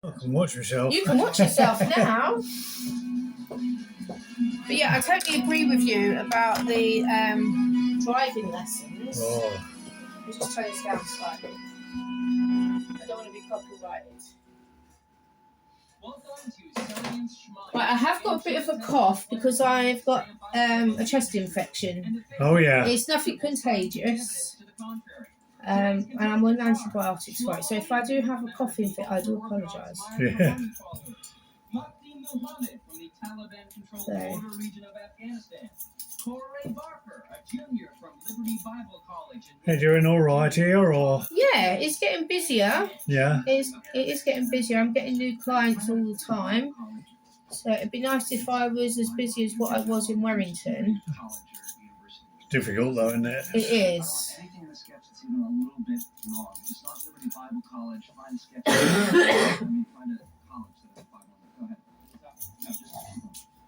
I can watch myself. You can watch yourself now. But yeah, I totally agree with you about the driving lessons. Oh. I'll just turn this down slightly. I don't want to be copyrighted. Right, I have got a bit of a cough because I've got a chest infection. Oh yeah. It's nothing contagious. And I'm on antibiotics for it. So if I do have a coughing fit, I do apologise. Yeah. So. Are you doing all right here, or? Yeah, it's getting busier. Yeah. It is getting busier. I'm getting new clients all the time. So it'd be nice if I was as busy as what I was in Warrington. Difficult though, isn't it? It is.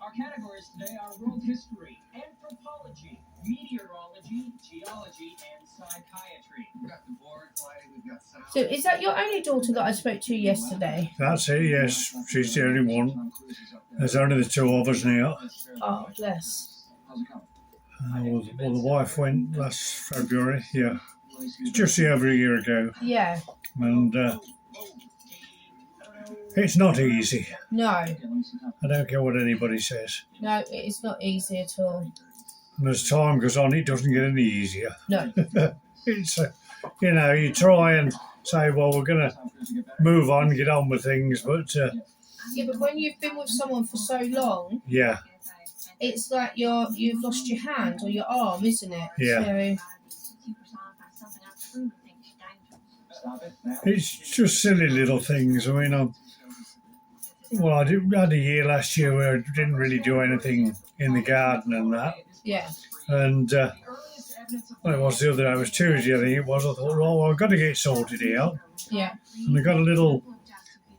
Our categories today are world history, anthropology, meteorology, geology, and psychiatry. We've got the board play, we've got sound. So is that your only daughter that I spoke to yesterday? That's it, yes. She's the only one. There's only the two of us now. Oh, bless. Well, the wife went last February, yeah. It's just over a year ago. Yeah. And it's not easy. No. I don't care what anybody says. No, it's not easy at all. And as time goes on, it doesn't get any easier. No. It's, you know, you try and say, well, we're going to move on, get on with things, but... yeah, but when you've been with someone for so long... Yeah. It's like you've lost your hand or your arm, isn't it? Yeah. So... It's just silly little things. I mean, I had a year last year where I didn't really do anything in the garden and that. Yeah. And well, it was the other day, it was Tuesday, I think it was. I thought, well, I've got to get it sorted out. Yeah. And I got a little,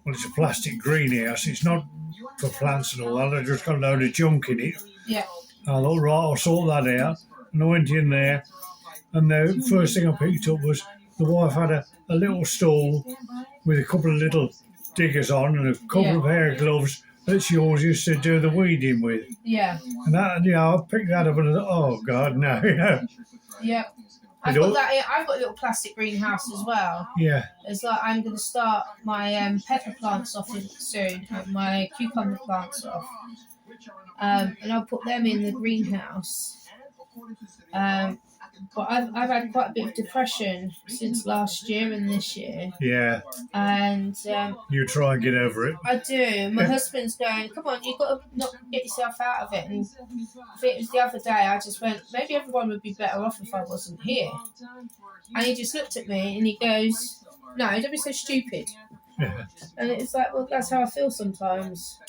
well, it's a plastic greenhouse. It's not for plants and all that. I just got a load of junk in it. Yeah. And I thought, right, I'll sort that out. And I went in there, and the first thing I picked up was the wife had a little stool with a couple of little diggers on and a couple of hair gloves that she always used to do the weeding with. Yeah. And that, you know, I picked that up and I thought, oh God, no, you know. Yeah. I've got a little plastic greenhouse as well. Yeah. It's like I'm going to start my pepper plants off soon and my cucumber plants off. And I'll put them in the greenhouse. But I've had quite a bit of depression since last year and this year. Yeah. And you try and get over it. I do. My husband's going, come on, you've got to not get yourself out of it. And I think it was the other day I just went, maybe everyone would be better off if I wasn't here. And he just looked at me and he goes, no, don't be so stupid. Yeah. And it's like, well, that's how I feel sometimes.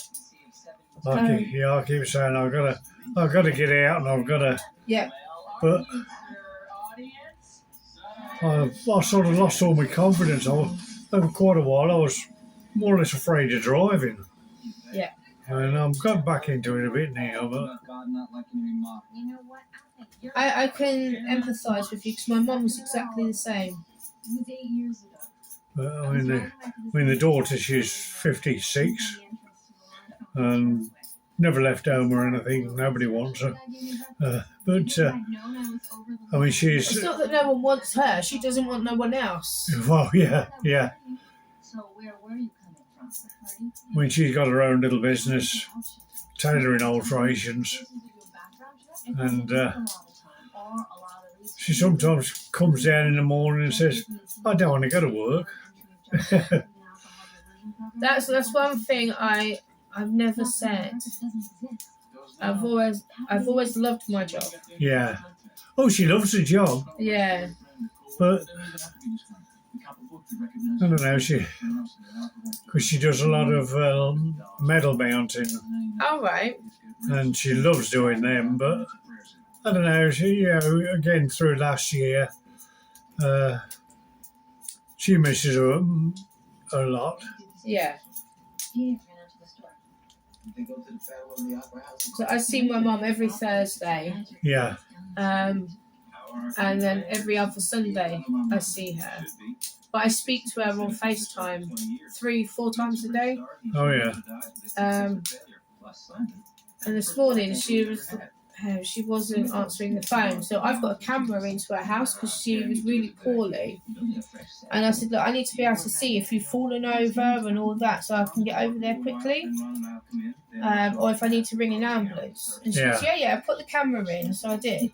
I keep saying I've got to get out and I've got to. Yeah. But I sort of lost all my confidence. Over quite a while, I was more or less afraid of driving. Yeah. And I'm going back into it a bit now, but... I can empathise with you because my mum was exactly the same. But, I mean, the daughter, she's 56 and never left home or anything. Nobody wants her. But, I mean, she's... It's not that no one wants her. She doesn't want no one else. Well, yeah. So where were you coming from? I mean, she's got her own little business, tailoring alterations. And she sometimes comes down in the morning and says, I don't want to go to work. That's one thing I've never said. I've always loved my job. Yeah. Oh, she loves the job. Yeah. But I don't know, because she does a lot of metal mounting. All right. And she loves doing them, but I don't know, again, through last year, she misses her a lot. Yeah. So I see my mum every Thursday. Yeah. and then every other Sunday I see her. But I speak to her on FaceTime 3-4 times a day. Oh yeah. And this morning she wasn't answering the phone, so I've got a camera into her house because she was really poorly. And I said, look, I need to be able to see if you've fallen over and all that, so I can get over there quickly. Or if I need to ring an ambulance. And she goes, yeah, put the camera in. So I did.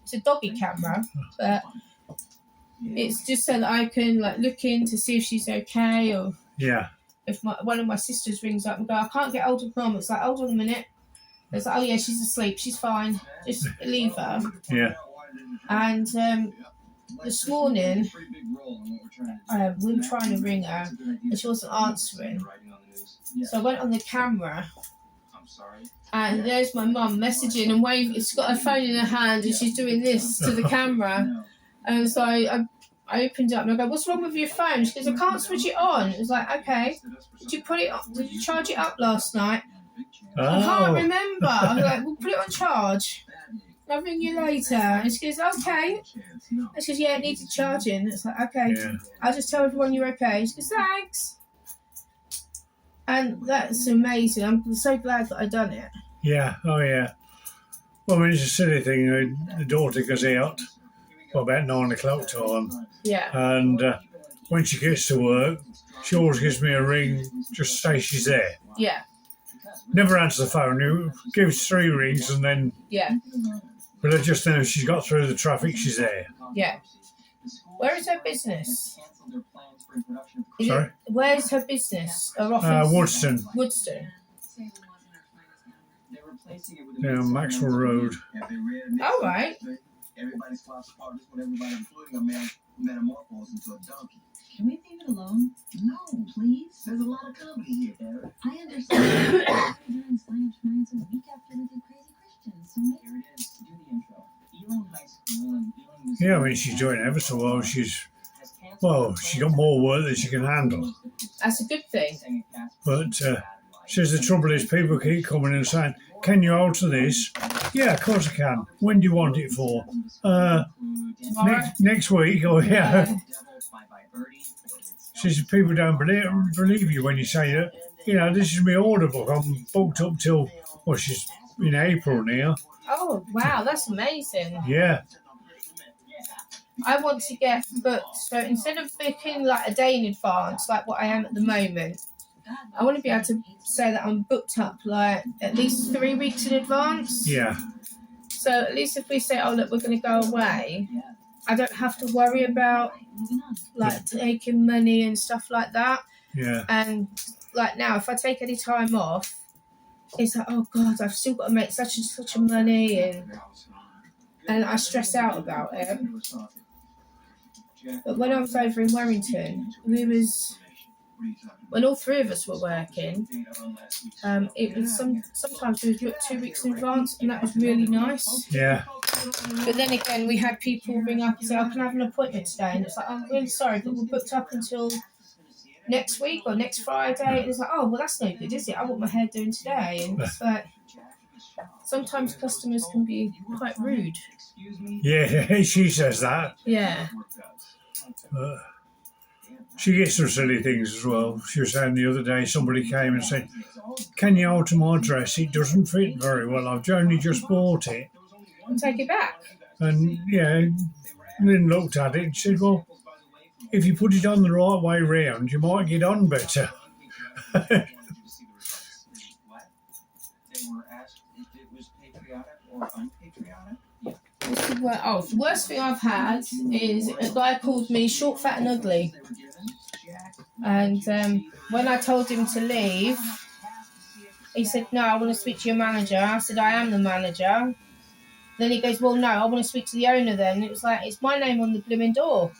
It's a doggy camera, but it's just so that I can like look in to see if she's okay, or if one of my sisters rings up and go, I can't get hold of Mum. It's like, hold on a minute. It's like, oh yeah, she's asleep. She's fine. Just leave her. Yeah. And this morning, we were trying to ring her, and she wasn't answering. So I went on the camera. And there's my mum messaging and waving. She's got her phone in her hand and she's doing this to the camera. And so I opened up and I go, what's wrong with your phone? She goes, I can't switch it on. It's like, okay. Did you charge it up last night? I can't remember. I was like, well, put it on charge. I'll ring you later. And she goes, okay. And she goes, yeah, it needs charging. It's like, okay. Yeah. I'll just tell everyone you're okay. She goes, thanks. And that's amazing. I'm so glad that I done it. Yeah, oh yeah. Well, I mean, it's a silly thing. The daughter goes out about 9 o'clock time. Yeah. And when she gets to work, she always gives me a ring just to say she's there. Yeah. Never answers the phone. You gives 3 rings and then... Yeah. But I just know she's got through the traffic, she's there. Yeah. Where is her business? Sorry? Where's her business? Her office? Woodston. Woodston. Yeah, Maxwell Road. All right. Everybody swaps partners with everybody, including a man who metamorphosed into a donkey. Can we leave it alone? No, please. There's a lot of comedy here, Eric. I understand. During science experiences, we got really good crazy Christians. So here it is. Do the intro. Ealing High School and Ealing. Yeah, I mean, she's doing ever so well. She got more work than she can handle. That's a good thing. But she says the trouble is people keep coming and saying, can you alter this? Yeah, of course I can. When do you want it for? Next week. Oh, yeah. She says people don't believe you when you say that. You know, this is my order book. I'm booked up till, well, she's in April now. Oh, wow, that's amazing. Yeah. I want to get booked. So instead of booking like a day in advance, like what I am at the moment, I want to be able to say that I'm booked up like at least 3 weeks in advance. Yeah. So at least if we say, oh, look, we're going to go away, I don't have to worry about like taking money and stuff like that. Yeah. And like now, if I take any time off, it's like, oh God, I've still got to make such and such a money, and I stress out about it. But when I was over in Warrington, when all 3 of us were working, it was sometimes we would book 2 weeks in advance, and that was really nice. Yeah. But then again, we had people ring up and say, "I can have an appointment today," and it's like, "I'm really sorry, but we're booked up until next week or next Friday." And it's like, "Oh, well, that's no good, is it? I want my hair doing today." And it's like, sometimes customers can be quite rude. Yeah, she says that. Yeah. She gets some silly things as well. She was saying the other day, somebody came and said, can you alter my dress? It doesn't fit very well. I've only just bought it. And take it back. And, yeah, then looked at it and said, well, if you put it on the right way round, you might get on better. The worst thing I've had is a guy called me short, fat and ugly. And when I told him to leave, he said, no, I want to speak to your manager. I said, I am the manager. Then he goes, well, no, I want to speak to the owner then. And it was like, it's my name on the blooming door.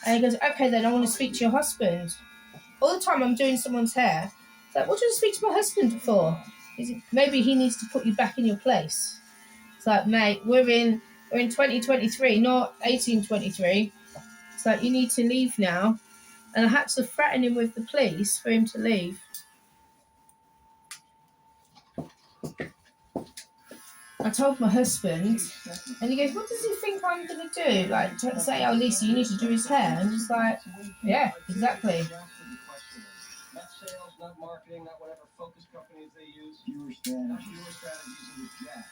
And he goes, okay, then I want to speak to your husband. All the time I'm doing someone's hair. It's like, what do you want to speak to my husband for? Maybe he needs to put you back in your place. It's like, mate, we're in 2023, not 1823. It's like, you need to leave now. And I had to threaten him with the police for him to leave. I told my husband, and he goes, "What does he think I'm going to do? Like, say, oh, Lisa, you need to do his hair." And just like, yeah, exactly. Not sales, not marketing, not whatever focus companies they use. Fewer strategies. Not fewer strategies in the jack.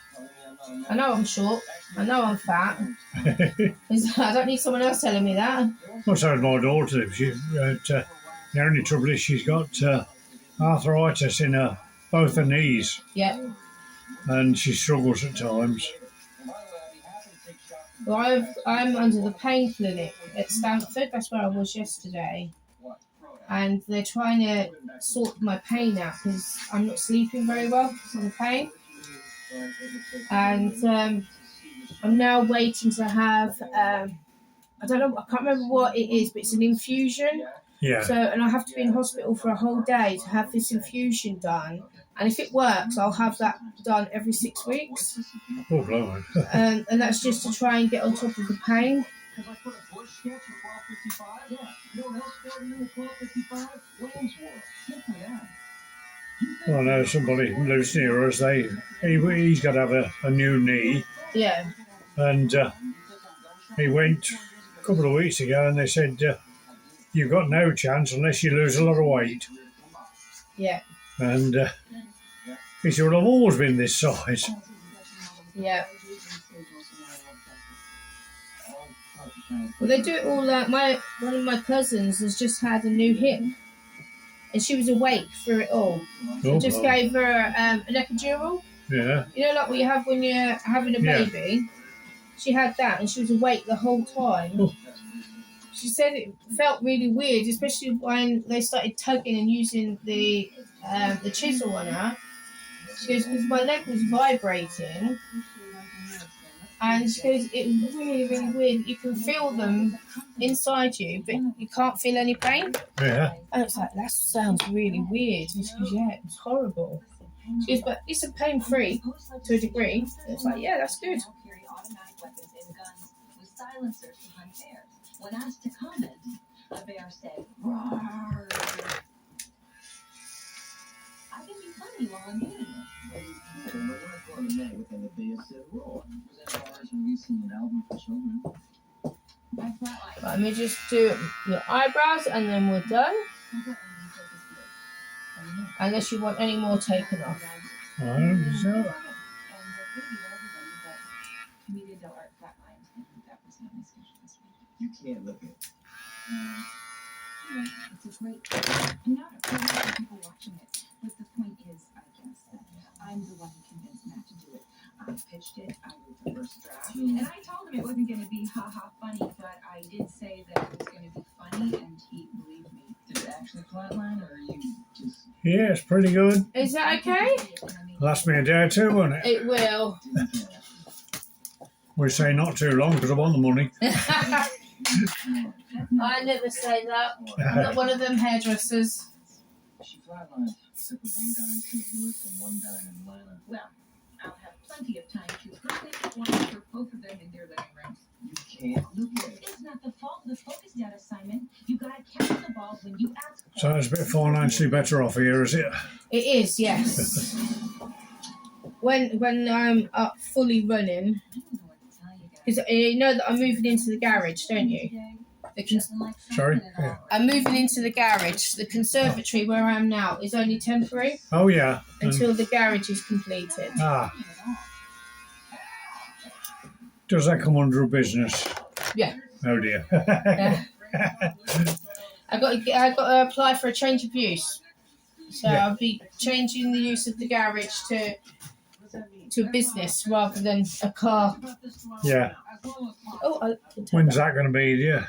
I know I'm short. I know I'm fat. I don't need someone else telling me that. Well, so did my daughter. The only trouble is she's got arthritis in both her knees, Yeah. and she struggles at times. Well, I'm under the pain clinic at Stanford. That's where I was yesterday. And they're trying to sort my pain out because I'm not sleeping very well because of the pain. And I'm now waiting to have, I don't know, I can't remember what it is, but it's an infusion. Yeah. So, and I have to be in hospital for a whole day to have this infusion done. And if it works, I'll have that done every 6 weeks. Oh, blimey. And that's just to try and get on top of the pain. Because I put a Bush sketch in 1255. Yeah. You know what else scored in 1255? Wayne's World. Simple, yeah. Well, I know somebody who lives near us. He's got to have a new knee, Yeah. and he went a couple of weeks ago, and they said you've got no chance unless you lose a lot of weight. Yeah. And he said, "Well, I've always been this size." Yeah. Well, they do it all. One of my cousins has just had a new hip, and she was awake through it all. Oh, Just gave her an epidural. Yeah. You know, like what you have when you're having a baby. She had that, and she was awake the whole time. Oh. She said it felt really weird, especially when they started tugging and using the chisel on her. She goes, because my leg was vibrating. And she goes, it was really, really weird. You can feel them inside you, but you can't feel any pain. Yeah. And it's like, that sounds really weird. And she goes, yeah, it was horrible. She goes, but it's a pain-free to a degree. And it's like, yeah, that's good. When asked to comment, a bear said, "Roar." I can be funny while I'm eating it. And the word for the night within the bear said, "Roar." Was as far as releasing an album for children. Right, let me just do your eyebrows and then we're done. Unless you want any more taken off. I don't think so. You can't look at it. It's a great. I'm not afraid of people watching it, but the point is, I guess, that I'm the one who convinced Matt to do it. I pitched it. I wrote the first draft, and I told him it wasn't going to be funny, but I did say that it was going to be funny, and he believed me. Did it actually flatline, or are you just? Yeah, it's pretty good. Is that okay? Last me a day or two, won't it? It will. We say not too long because I want the money. I never say that. I'm not one of them hairdressers. She flatlined, except for one guy in St. Louis and one guy in Atlanta. Well, I'll have plenty of time to perfect one for both of them in their living rooms. You can't look at it. It's not the fault of the focus data, Simon. You gotta catch the ball when you ask for it. So it's a bit financially better off here, is it? It is, yes. When I'm up fully running, because you know that I'm moving into the garage, don't you? Sorry? Yeah. I'm moving into the garage. The conservatory where I am now is only temporary Oh, yeah. until the garage is completed. Does that come under a business? Yeah. Oh, dear. I got to apply for a change of use. So Yeah. I'll be changing the use of the garage to a business rather than a car. Yeah. Oh, When's that going to be? Yeah.